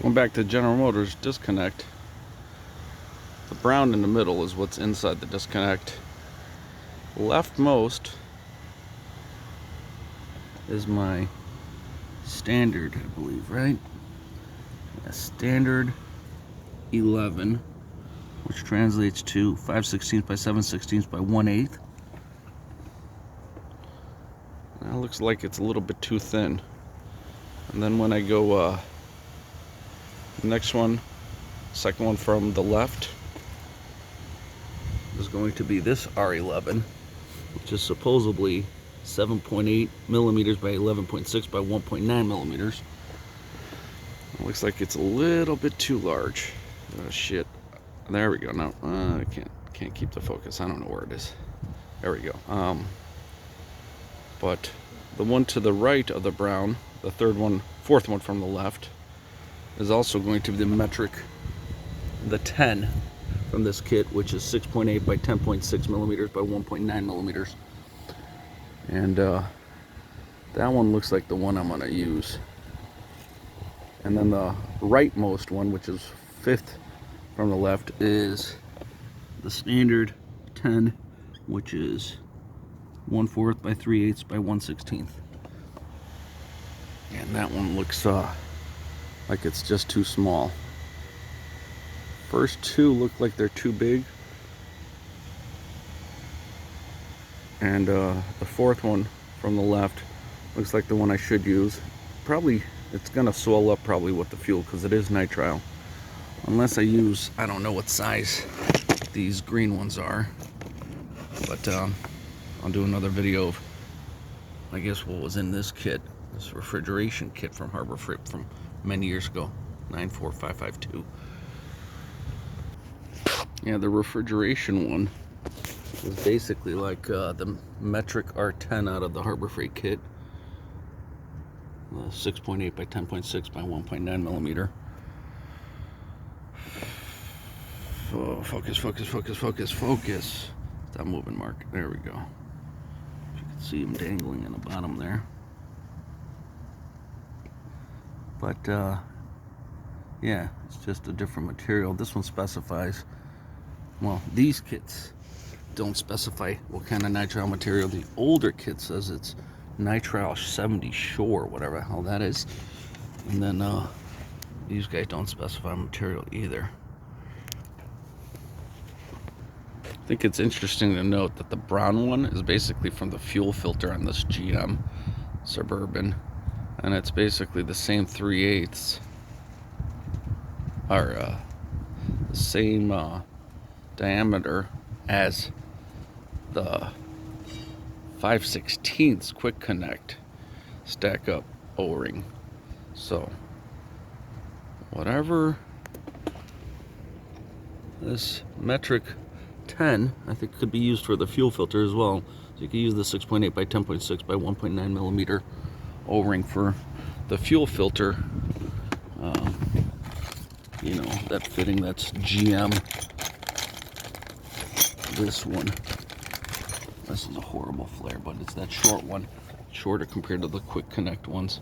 Going back to General Motors disconnect, the brown in the middle is what's inside the disconnect. Leftmost is my standard, I believe, right? Yeah, standard 11, which translates to 5/16 by 7/16 by 1/8. That looks like it's a little bit too thin. And then when I go next one, second one from the left, is going to be this R11, which is supposedly 7.8 millimeters by 11.6 by 1.9 millimeters. It looks like it's a little bit too large. Oh shit! There we go. Now I can't keep the focus. I don't know where it is. There we go. But the one to the right of the brown, the fourth one from the left, is also going to be the metric, the 10 from this kit, which is 6.8 by 10.6 millimeters by 1.9 millimeters. And that one looks like the one I'm going to use. And then the rightmost one, which is fifth from the left, is the standard 10, which is 1/4 by 3/8 by 1/16. And that one looks like it's just too small. First two look like they're too big. And the fourth one from the left looks like the one I should use. Probably, it's gonna swell up probably with the fuel because it is nitrile. Unless I use, I don't know what size these green ones are. But I'll do another video of, I guess, what was in this kit. This refrigeration kit from Harbor Freight from many years ago, 94552. Yeah, the refrigeration one is basically like the metric R10 out of the Harbor Freight kit. 6.8 by 10.6 by 1.9 millimeter. Oh, focus, focus, focus, focus, focus. Stop moving, Mark. There we go. You can see him dangling in the bottom there. But yeah, it's just a different material. This one specifies, well, these kits don't specify what kind of nitrile material. The older kit says it's nitrile 70 Shore, whatever the hell that is. And then these guys don't specify material either. I think it's interesting to note that the brown one is basically from the fuel filter on this GM Suburban, and it's basically the same 3/8 or the same diameter as the 5/16 quick connect stack up O-ring. So whatever this metric 10, I think, could be used for the fuel filter as well. So you could use the 6.8 by 10.6 by 1.9 millimeter O-ring for the fuel filter. You know, that fitting, that's GM. This one, this is a horrible flare, but it's that short one, shorter compared to the quick connect ones.